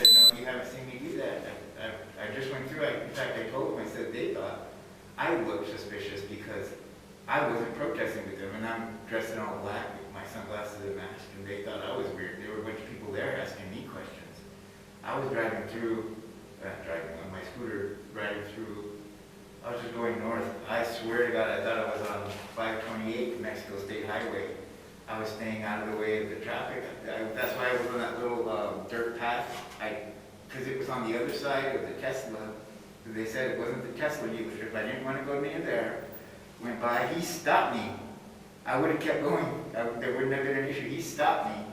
said, no, you haven't seen me do that. I just went through, in fact, I told them, I said, they thought I looked suspicious because I wasn't protesting with them, and I'm dressed in all black with my sunglasses and mask, and they thought I was weird. There were a bunch of people there asking me questions. I was driving on my scooter, riding through, I was just going north. I swear to God, I thought I was on 528 Mexico State Highway. I was staying out of the way of the traffic. That's why I was on that little dirt path, because it was on the other side of the Tesla. They said it wasn't the Tesla dealership. I didn't want to go near there. Went by, he stopped me. I would have kept going. There wouldn't have been an issue. He stopped me.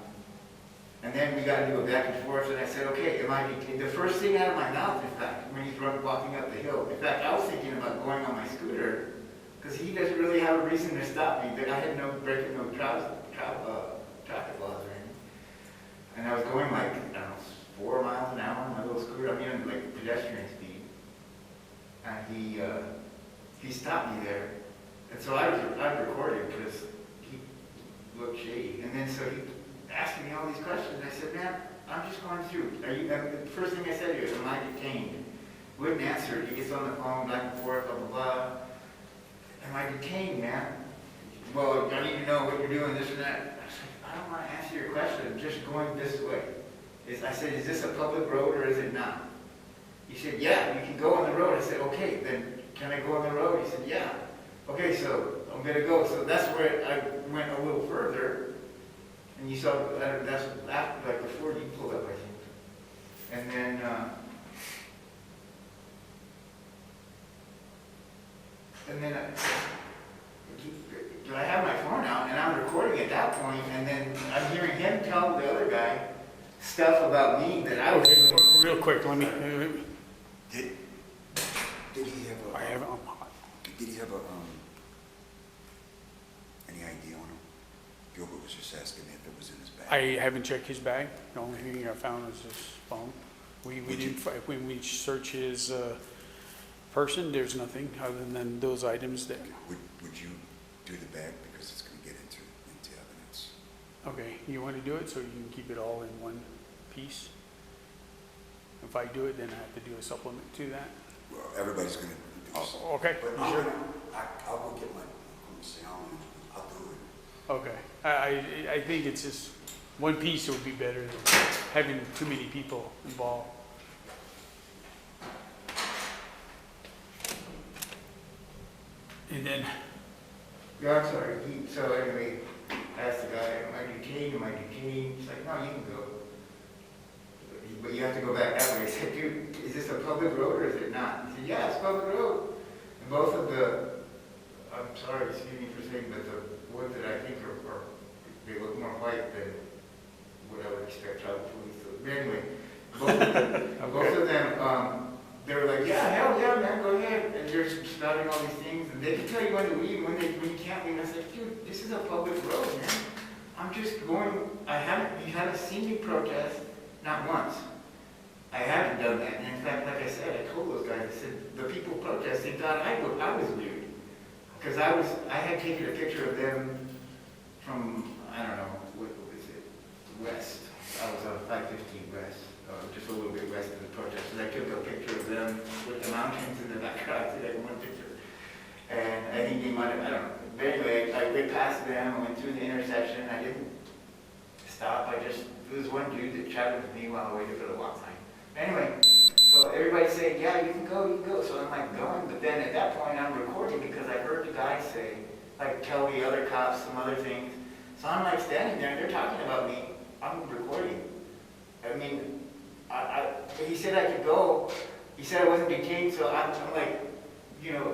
And then we got into a back and forth, and I said, okay, the first thing out of my mouth, in fact, when he's walking up the hill, in fact, I was thinking about going on my scooter, because he doesn't really have a reason to stop me. I had breaking no traffic laws or anything. And I was going like, I don't know, 4 miles an hour on my little scooter. I mean, like pedestrian speed. And he stopped me there. And so I recorded because he looked shady. And then so he asked me all these questions. I said, man, I'm just going through. The first thing I said to you is, am I detained? Wouldn't answer. He gets on the phone, back and forth, blah, blah, blah. Am I detained, man? Well, I need to know what you're doing, this and that. I said, I don't want to answer your question. I'm just going this way. I said, is this a public road or is it not? He said, yeah, you can go on the road. I said, okay, then can I go on the road? He said, yeah. Okay, so I'm going to go. So that's where I went a little further. And you saw, that's after, like before you pulled up, I think. And then, I have my phone out and I'm recording at that point, and then I'm hearing him tell the other guy stuff about me that I was doing. Real quick, let me. Did he have a? I have. Did he have any ID on him? Gilbert was just asking me if it was in his bag. I haven't checked his bag. The only thing I found was his phone. We didn't. When we search his person, there's nothing other than those items that. Would you do the bag, because it's going to get into evidence? Okay, you want to do it so you can keep it all in one piece? If I do it, then I have to do a supplement to that. Well, everybody's going to do something. Okay, But you sure? I'll go get my I'll do it. Okay, I think it's just one piece would be better than having too many people involved. And then, Yeah, I'm sorry. So anyway, I asked the guy, am I detained? Am I detained? He's like, no, you can go. But you have to go back that way. I said, dude, is this a public road or is it not? He said, yeah, it's a public road. And both of I'm sorry, excuse me for saying, but the ones that I think are they look more white than what I would expect child police. So, but anyway, both of them, they were like, yeah, hell yeah, man, go ahead. And they're spouting all these things. And they can tell you when to leave, when you can't leave. And I said, dude, this is a public road, man. I'm just going, you haven't seen me protest, not once. I haven't done that. And in fact, like I said, I told those guys, I said, the people protesting thought I was weird. Because I had taken a picture of them from, I don't know, what was it, west. I was on 515 west, just a little bit west of the protest. And I took a picture of them with the mountains in the background. I did one picture. And I think they might have, I don't know. But anyway, I went past them, I went through the intersection. I didn't stop. There was one dude that chatted with me while I waited for the walk sign. Anyway, so everybody's saying, yeah, you can go. So I'm like going, but then at that point I'm recording because I heard the guy say, like tell the other cops some other things. So I'm like standing there and they're talking about me. I'm recording. I mean, he said I could go. He said I wasn't detained, so I'm like, you know,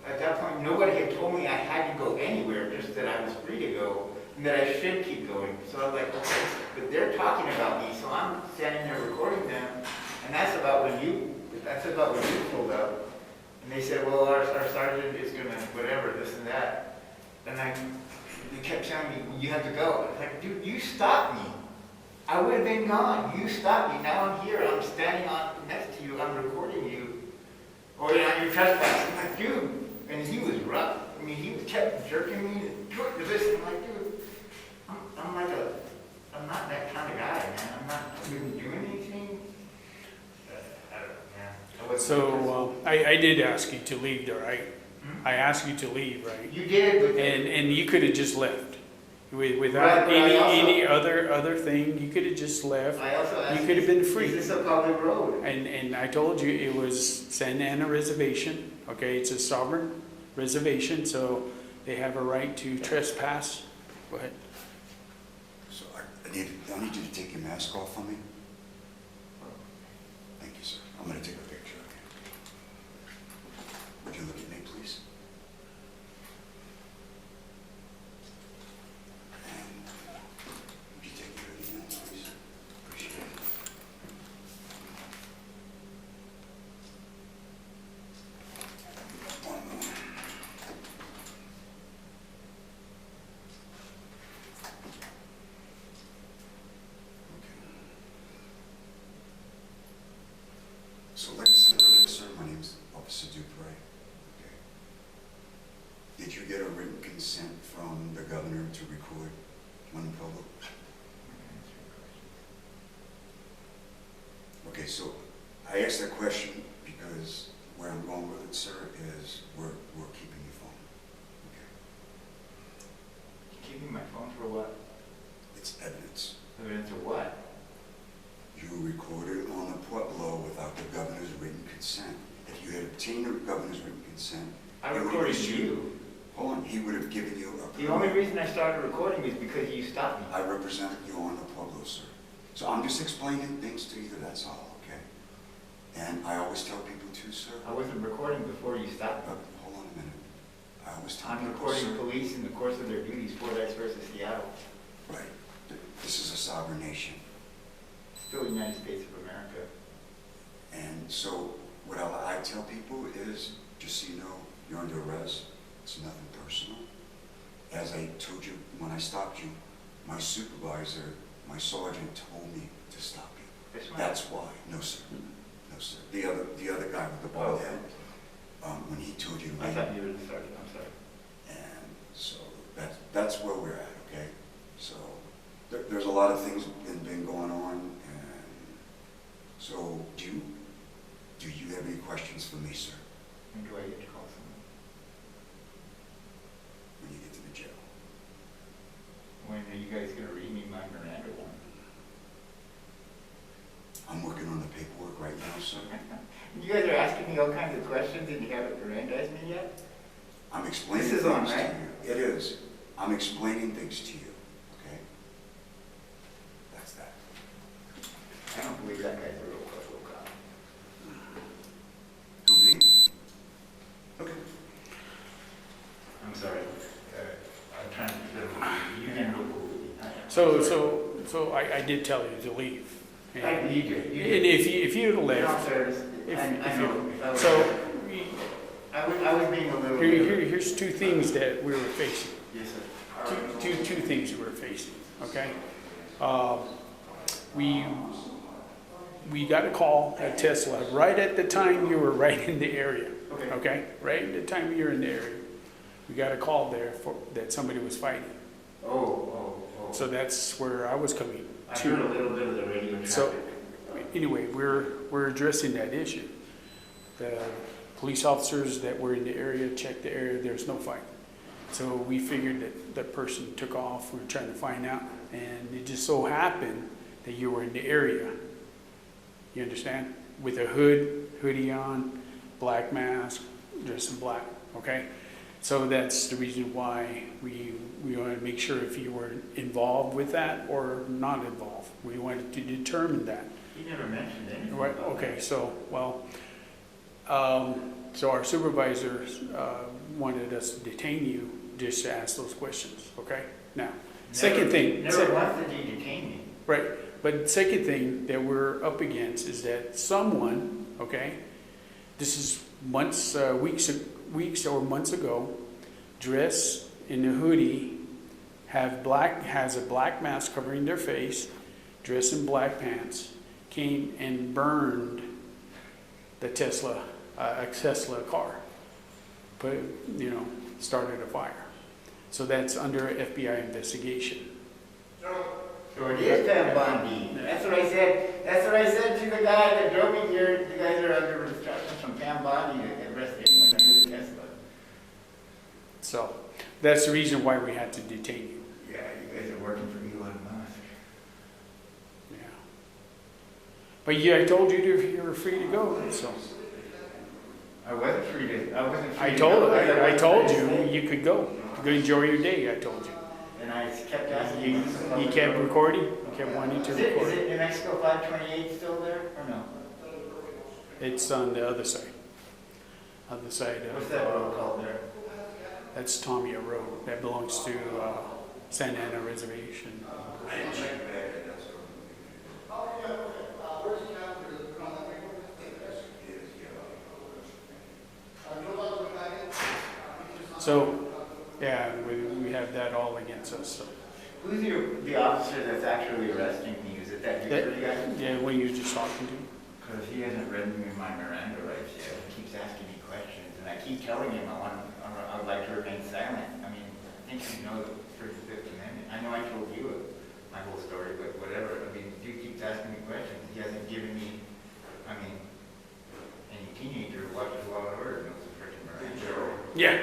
at that point nobody had told me I had to go anywhere, just that I was free to go and that I should keep going. So I'm like, okay, but they're talking about me, so I'm standing there recording them. And that's about when you pulled up. And they said, well, our sergeant is going to whatever, this and that. And they kept telling me, you have to go. I was like, dude, you stopped me. I would have been gone. You stopped me. Now I'm here. I'm standing next to you. I'm recording you. Or you're trespassing. I'm like, dude. And he was rough. I mean, he kept jerking me to this. I'm like, dude, I'm not that kind of guy, man. I wouldn't do anything. So, I did ask you to leave though, right? I asked you to leave, right? You did, but. And you could have just left. Right, Without but I also- any other thing, you could have just left. I also asked. You could have been free. Is this a public road? And I told you it was Santa Ana Reservation, okay? It's a sovereign reservation, so they have a right to trespass. Go ahead. So I need you to take your mask off for me. Thank you, sir. I'm gonna take a picture. Would you look at me, please? And would you take your hand, please? Appreciate it. One more. So like I said, sir, my name's Officer Dupre. Okay. Did you get a written consent from the governor to record on public? Okay, so I asked that question because where I'm going with it, sir, is we're keeping your phone. Okay. Keeping my phone for what? It's evidence. Evidence of what? You recorded on the Pueblo without the governor's written consent. If you had obtained the governor's written consent, I he would have recorded issued- you. Hold on, he would have given you a The only reason I started recording is because you stopped me. I represent you on the Pueblo, sir. So I'm just explaining things to you, that's all, okay? And I always tell people too, sir. I wasn't recording before you stopped me. Hold on a minute. I always tell I'm people, recording sir. police in the course of their duties, Fort Dix versus Seattle. Right. This is a sovereign nation. Still the United States of America. And so what I tell people is, just so you know, you're under arrest. It's nothing personal. As I told you when I stopped you, my supervisor, my sergeant told me to stop you. That's why. No, sir. No, sir. The other guy with the bald head, when he told you. I thought you were the sergeant, I'm sorry. And so that's where we're at, okay? So there's a lot of things been going on, and so do you have any questions for me, sir? When do I get to call someone? When you get to the jail. When are you guys gonna read me my Miranda one? I'm working on the paperwork right now, sir. You guys are asking me all kinds of questions and you haven't Mirandized me yet? I'm explaining This is things on, to right? you. It is. I'm explaining things to you, okay? That's that. I don't believe that guy's a real cop. Who, me? Okay. I'm sorry. I'm trying to, you handle it. So I did tell you to leave. And I need you. and if you'd have left, I know. so I was being a little. here's two things that we were facing. Yes, sir. Two things we were facing, okay? We got a call at Tesla right at the time you were right in the area, okay? Right at the time you were in the area. We got a call there that somebody was fighting. Oh. So that's where I was coming I to. heard a little bit of the radio traffic. So, anyway, we're addressing that issue. The police officers that were in the area checked the area, there's no fight. So we figured that that person took off, we were trying to find out, and it just so happened that you were in the area. You understand? With a hoodie on, black mask, dressed in black, okay? So that's the reason why we wanted to make sure if you were involved with that or not involved. We wanted to determine that. He never mentioned anything. Right, about okay, that. so, well, so our supervisors wanted us to detain you just to ask those questions, okay? Now, second thing. Never once did you detain me. Right, but second thing that we're up against is that someone, okay, this is months, weeks or months ago, dressed in a hoodie, has a black mask covering their face, dressed in black pants, came and burned the Tesla car, started a fire. So that's under FBI investigation. So it is Ted Bundy. That's what I said. That's what I said to the the guy that drove me here, you guys are under instructions from Pam Body to arrest anyone that has a Tesla. So that's the reason why we had to detain you. Yeah, you guys are working for Elon Musk. Yeah. But yeah, I told you you were free to go, so. I wasn't free to, I wasn't free I to told, go. I wasn't told free to you stay. you could go. Go enjoy your day, I told you. And I kept asking you. You kept recording, you kept wanting to Is record. it New Mexico 528 still there, or no? It's on the other side. Other side What's of, that road called there? that's Tomia Road. That belongs to Santa Ana Reservation. I didn't check back, that's So, yeah, we have that all against us, so. Who's the officer that's actually arresting me? Is it that Dupre guy? Yeah, what you were just talking to. Because he hasn't read me my Miranda rights yet. He keeps asking me questions, and I keep telling him I would like to remain silent. I mean, I think you know the First and Fifth Amendment. I know I told you my whole story, but whatever. I mean, dude keeps asking me questions. He hasn't given me, I mean, any teenager who watches Law and Order knows the freaking Miranda. Yeah.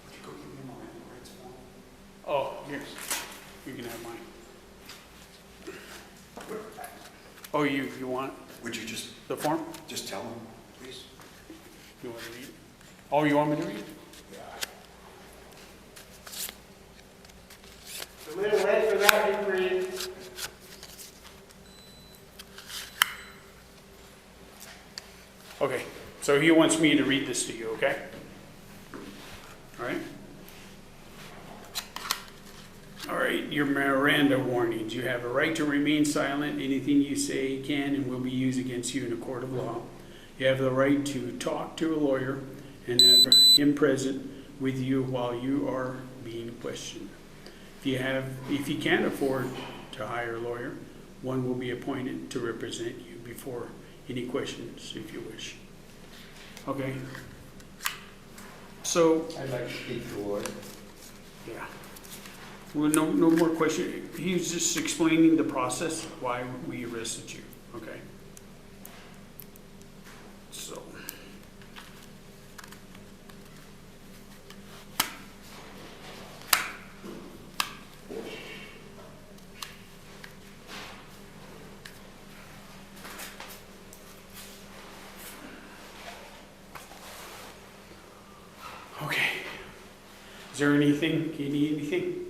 Would you go give me my rights form? Oh, here. You can have mine. Oh, you want Would you just the form? tell them, please? You want to read it? Oh, you want me to read it? A little late for that, Dupre. Okay, so he wants me to read this to you, okay? All right? All right, your Miranda warnings. You have a right to remain silent. Anything you say can and will be used against you in a court of law. You have the right to talk to a lawyer and have him present with you while you are being questioned. If you can't afford to hire a lawyer, one will be appointed to represent you before any questions if you wish. Okay? So, I'd like to speak to the Lord. yeah. Well, no more question. He was just explaining the process, why we arrested you, okay? So. Okay. Is there anything, you need anything?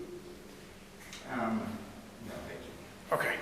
No, thank you. Okay.